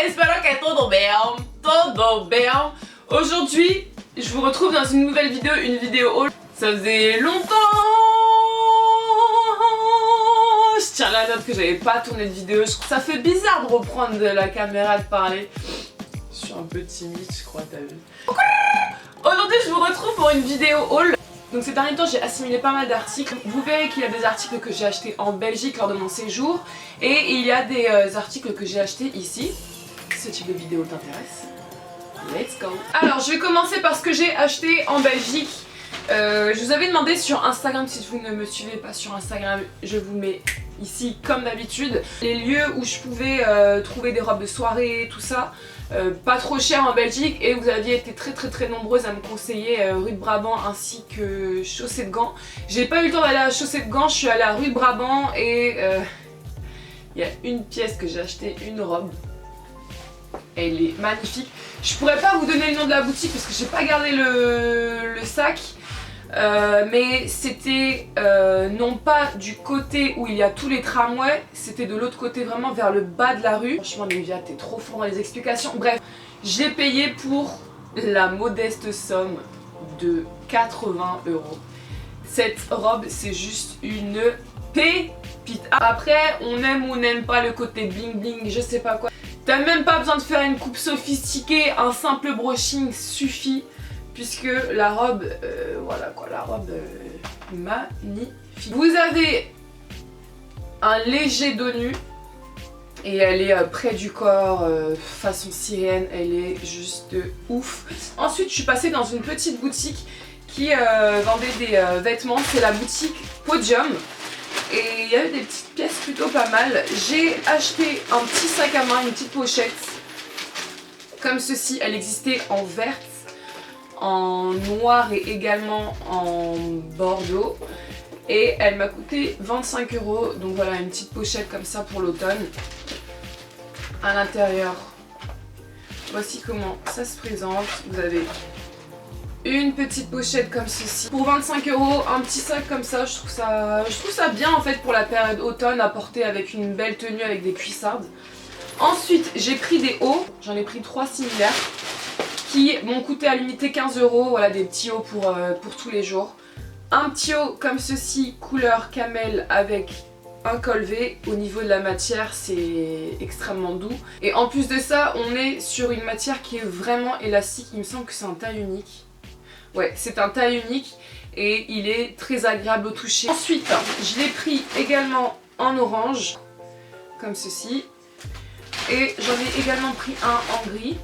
espero que todo bien, todo bien. Aujourd'hui, je vous retrouve dans une nouvelle vidéo, une vidéo haul. Ça faisait longtemps. Je tiens la note que j'avais pas tourné de vidéo. Je trouve que ça fait bizarre de reprendre de la caméra, de parler. Je suis un peu timide, je crois, t'as vu. Aujourd'hui, je vous retrouve pour une vidéo haul. Donc ces derniers temps, j'ai assimilé pas mal d'articles. Vous verrez qu'il y a des articles que j'ai achetés en Belgique lors de mon séjour. Et il y a des articles que j'ai achetés ici. Ce type de vidéo t'intéresse? Let's go! Alors, je vais commencer par ce que j'ai acheté en Belgique. Je vous avais demandé sur Instagram, si vous ne me suivez pas sur Instagram, je vous mets ici comme d'habitude les lieux où je pouvais trouver des robes de soirée, tout ça. Pas trop cher en Belgique, et vous aviez été très nombreuses à me conseiller rue de Brabant ainsi que Chaussée de Gand. J'ai pas eu le temps d'aller à Chaussée de Gand, je suis allée à rue de Brabant et il y a une pièce que j'ai acheté, une robe. Elle est magnifique. Je pourrais pas vous donner le nom de la boutique parce que j'ai pas gardé le sac. Mais c'était non pas du côté où il y a tous les tramways, c'était de l'autre côté, vraiment vers le bas de la rue. Franchement Livia, t'es trop fort dans les explications. Bref, j'ai payé pour la modeste somme de 80 €. Cette robe, c'est juste une pépite. Après, on aime ou on n'aime pas le côté bling bling, je sais pas quoi. T'as même pas besoin de faire une coupe sophistiquée, un simple brushing suffit. Puisque la robe, voilà quoi, la robe magnifique. Vous avez un léger dos nu et elle est près du corps, façon sirène, elle est juste ouf. Ensuite, je suis passée dans une petite boutique qui vendait des vêtements, c'est la boutique Podium. Et il y avait des petites pièces plutôt pas mal. J'ai acheté un petit sac à main, une petite pochette, comme ceci, elle existait en verte, en noir et également en bordeaux, et elle m'a coûté 25 €. Donc voilà, une petite pochette comme ça pour l'automne. À l'intérieur, voici comment ça se présente. Vous avez une petite pochette comme ceci pour 25 €, un petit sac comme ça. Je trouve ça bien en fait pour la période automne, à porter avec une belle tenue avec des cuissardes. Ensuite, j'ai pris des hauts, j'en ai pris 3 similaires qui m'ont coûté à l'unité 15 €, voilà, des petits hauts pour tous les jours. Un petit haut comme ceci, couleur camel avec un col V. Au niveau de la matière, c'est extrêmement doux. Et en plus de ça, on est sur une matière qui est vraiment élastique. Il me semble que c'est un taille unique. Ouais, c'est un taille unique et il est très agréable au toucher. Ensuite, je l'ai pris également en orange, comme ceci. Et j'en ai également pris un en gris.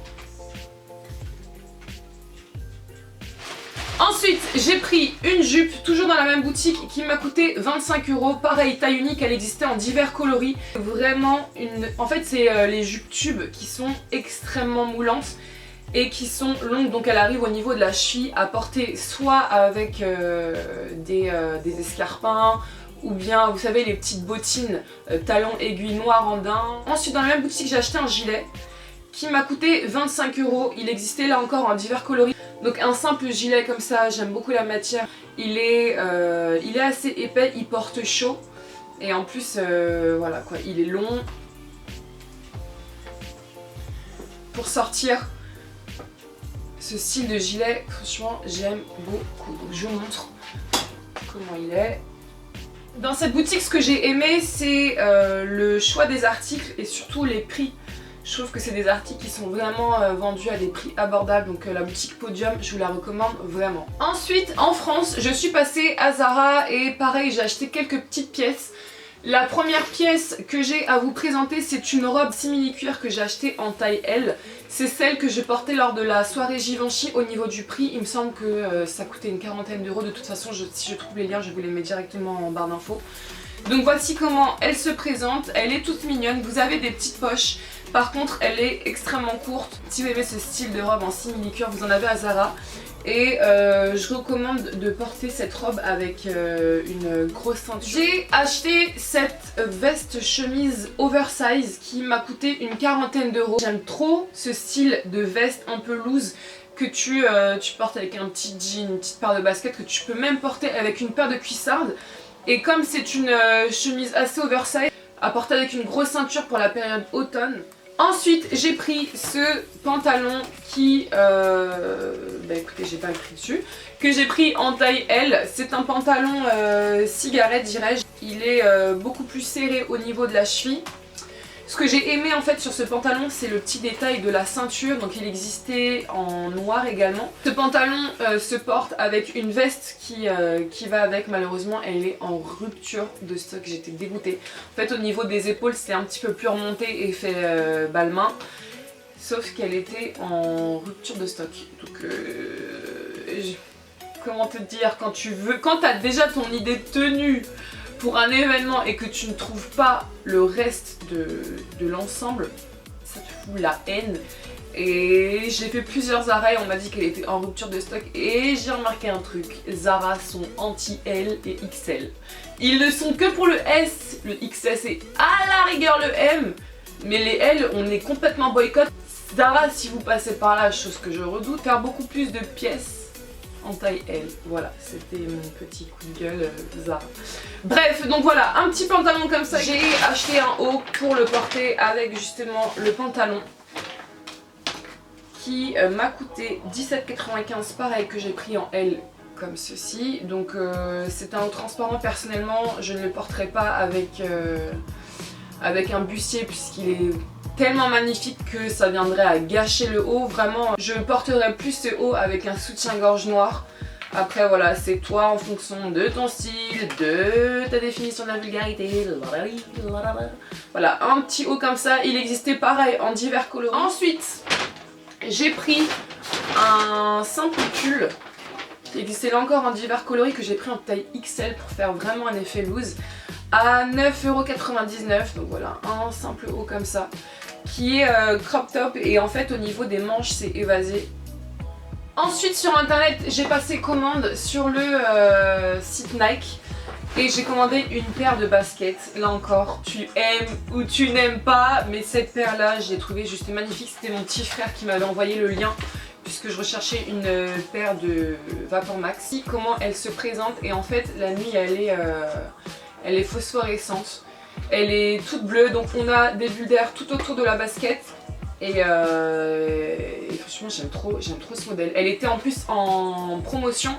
Ensuite, j'ai pris une jupe, toujours dans la même boutique, qui m'a coûté 25 €. Pareil, taille unique, elle existait en divers coloris. Vraiment en fait, c'est les jupes tubes qui sont extrêmement moulantes et qui sont longues. Donc elle arrive au niveau de la cheville, à porter soit avec des escarpins, ou bien, vous savez, les petites bottines talons aiguilles noir en daim. Ensuite, dans la même boutique, j'ai acheté un gilet qui m'a coûté 25 €. Il existait là encore en divers coloris. Donc un simple gilet comme ça, j'aime beaucoup la matière. Il est assez épais, il porte chaud. Et en plus, voilà quoi, il est long. Pour sortir ce style de gilet, franchement, j'aime beaucoup. Donc je vous montre comment il est. Dans cette boutique, ce que j'ai aimé, c'est le choix des articles et surtout les prix. Je trouve que c'est des articles qui sont vraiment vendus à des prix abordables, donc la boutique Podium, je vous la recommande vraiment. Ensuite, en France, je suis passée à Zara et pareil, j'ai acheté quelques petites pièces. La première pièce que j'ai à vous présenter, c'est une robe simili-cuir que j'ai achetée en taille L. C'est celle que je portais lors de la soirée Givenchy. Au niveau du prix, il me semble que ça coûtait une quarantaine d'euros. De toute façon, si je trouve les liens, je vous les mets directement en barre d'infos. Donc voici comment elle se présente. Elle est toute mignonne, vous avez des petites poches. Par contre, elle est extrêmement courte. Si vous aimez ce style de robe en simili-cuir, vous en avez à Zara. Et je recommande de porter cette robe avec une grosse ceinture. J'ai acheté cette veste chemise oversize qui m'a coûté une quarantaine d'euros. J'aime trop ce style de veste un peu loose que tu portes avec un petit jean, une petite paire de baskets, que tu peux même porter avec une paire de cuissardes. Et comme c'est une chemise assez oversize, à porter avec une grosse ceinture pour la période automne, Ensuite j'ai pris ce pantalon qui, bah écoutez j'ai pas écrit dessus, que j'ai pris en taille L. C'est un pantalon cigarette dirais-je. Il est beaucoup plus serré au niveau de la cheville. Ce que j'ai aimé en fait sur ce pantalon, c'est le petit détail de la ceinture, donc il existait en noir également. Ce pantalon se porte avec une veste qui va avec, malheureusement elle est en rupture de stock, j'étais dégoûtée. En fait au niveau des épaules c'était un petit peu plus remonté et fait balmain, sauf qu'elle était en rupture de stock. Donc comment te dire, quand t'as déjà ton idée de tenue pour un événement et que tu ne trouves pas le reste de l'ensemble, ça te fout la haine. Et j'ai fait plusieurs Zara et on m'a dit qu'elle était en rupture de stock et j'ai remarqué un truc, Zara sont anti-L et XL. Ils ne sont que pour le S, le XS et à la rigueur le M, mais les L on est complètement boycott. Zara, si vous passez par là, chose que je redoute, faire beaucoup plus de pièces en taille L. Voilà, c'était mon petit coup de gueule Zara. Bref, donc voilà, un petit pantalon comme ça. J'ai acheté un haut pour le porter avec justement le pantalon qui m'a coûté 17,95, pareil que j'ai pris en L comme ceci. Donc c'est un haut transparent, personnellement je ne le porterai pas avec un bustier puisqu'il est tellement magnifique que ça viendrait à gâcher le haut. Vraiment, je porterais plus ce haut avec un soutien-gorge noir. Après voilà, c'est toi en fonction de ton style, de ta définition de la vulgarité. Voilà, un petit haut comme ça. Il existait pareil en divers coloris. Ensuite, j'ai pris un simple pull qui existait là encore en divers coloris, que j'ai pris en taille XL pour faire vraiment un effet loose, à 9,99 €. Donc voilà, un simple haut comme ça qui est crop top et en fait au niveau des manches c'est évasé. Ensuite sur internet j'ai passé commande sur le site Nike et j'ai commandé une paire de baskets. Là encore, tu aimes ou tu n'aimes pas, mais cette paire là j'ai trouvé juste magnifique. C'était mon petit frère qui m'avait envoyé le lien puisque je recherchais une paire de Vapor Max. Comment elle se présente, et en fait la nuit elle est phosphorescente. Elle est toute bleue, donc on a des bulles d'air tout autour de la basket. Et franchement j'aime trop ce modèle. Elle était en plus en promotion.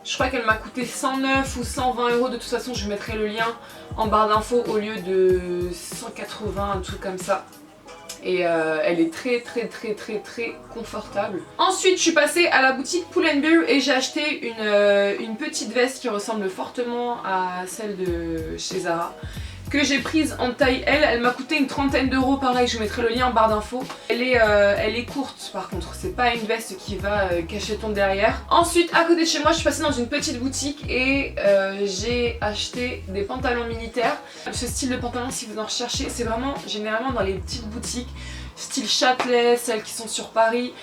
Je crois qu'elle m'a coûté 109 ou 120 €. De toute façon je mettrai le lien en barre d'infos au lieu de 180, un truc comme ça. Et elle est très confortable. Ensuite je suis passée à la boutique Pull&Bear et j'ai acheté une petite veste qui ressemble fortement à celle de chez Zara, que j'ai prise en taille L. Elle m'a coûté une trentaine d'euros, pareil je mettrai le lien en barre d'infos. Elle est courte par contre, c'est pas une veste qui va cacher ton derrière. Ensuite à côté de chez moi je suis passée dans une petite boutique et j'ai acheté des pantalons militaires. Ce style de pantalon, si vous en recherchez, c'est vraiment généralement dans les petites boutiques style Châtelet, celles qui sont sur Paris,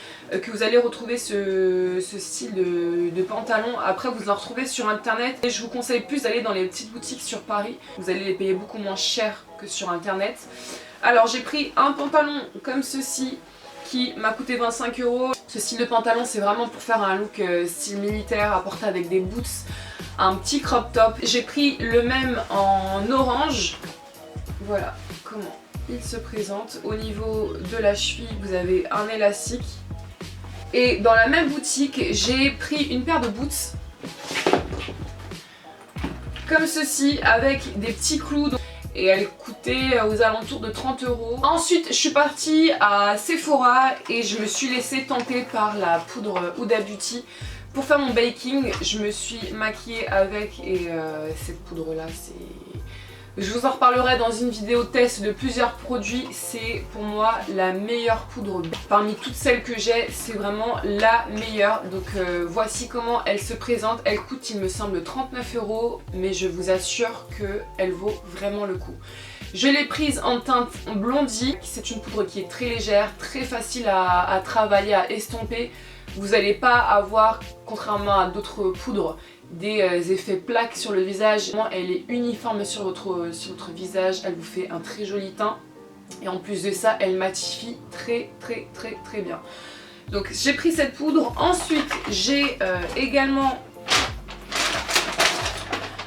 que vous allez retrouver ce style de pantalon. Après vous en retrouvez sur internet et je vous conseille plus d'aller dans les petites boutiques sur Paris. Vous allez les payer beaucoup moins cher que sur internet. Alors j'ai pris un pantalon comme ceci qui m'a coûté 25 €. Ce style de pantalon c'est vraiment pour faire un look style militaire à porter avec des boots, un petit crop top. J'ai pris le même en orange. Voilà comment il se présente. Au niveau de la cheville vous avez un élastique. Et dans la même boutique j'ai pris une paire de boots comme ceci avec des petits clous et elle coûtait aux alentours de 30 €. Ensuite je suis partie à Sephora et je me suis laissée tenter par la poudre Huda Beauty. Pour faire mon baking je me suis maquillée avec et cette poudre là c'est... Je vous en reparlerai dans une vidéo test de plusieurs produits. C'est pour moi la meilleure poudre. Parmi toutes celles que j'ai, c'est vraiment la meilleure. Donc voici comment elle se présente. Elle coûte il me semble 39 €, mais je vous assure qu'elle vaut vraiment le coup. Je l'ai prise en teinte blondie. C'est une poudre qui est très légère, très facile à travailler, à estomper. Vous n'allez pas avoir, contrairement à d'autres poudres, des effets plaques sur le visage. Elle est uniforme sur votre visage, elle vous fait un très joli teint et en plus de ça elle matifie très bien. Donc j'ai pris cette poudre. Ensuite j'ai également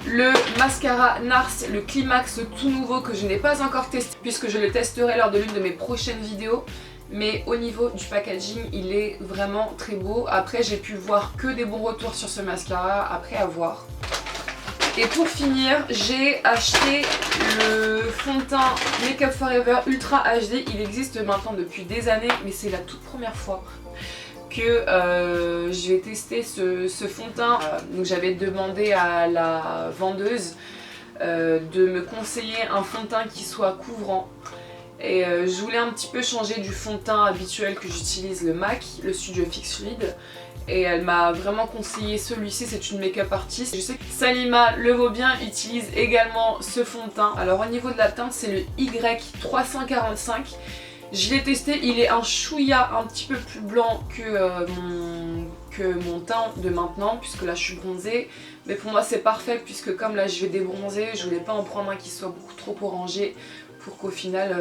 le mascara NARS, le Climax tout nouveau que je n'ai pas encore testé puisque je le testerai lors de l'une de mes prochaines vidéos. Mais au niveau du packaging, il est vraiment très beau. Après, j'ai pu voir que des bons retours sur ce mascara, après à voir. Et pour finir, j'ai acheté le fond de teint Make Up For Ever Ultra HD. Il existe maintenant depuis des années, mais c'est la toute première fois que je vais tester ce fond de teint. Donc j'avais demandé à la vendeuse de me conseiller un fond de teint qui soit couvrant. Et je voulais un petit peu changer du fond de teint habituel que j'utilise, le MAC, le Studio Fix Fluid. Et elle m'a vraiment conseillé celui-ci, c'est une make-up artiste. Je sais que Salima Le Vaubien utilise également ce fond de teint. Alors au niveau de la teinte, c'est le Y345. Je l'ai testé, il est un chouïa un petit peu plus blanc que mon teint de maintenant, puisque là je suis bronzée. Mais pour moi c'est parfait, puisque comme là je vais débronzer, je voulais pas en prendre un qui soit beaucoup trop orangé pour qu'au final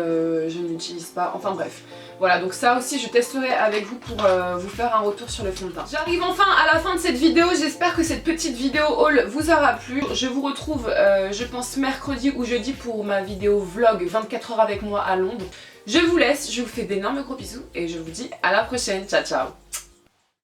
je n'utilise pas. Enfin bref, voilà, donc ça aussi je testerai avec vous pour vous faire un retour sur le fond de teint. J'arrive enfin à la fin de cette vidéo, j'espère que cette petite vidéo haul vous aura plu. Je vous retrouve je pense mercredi ou jeudi pour ma vidéo vlog 24 heures avec moi à Londres. Je vous laisse, je vous fais d'énormes gros bisous et je vous dis à la prochaine, ciao ciao.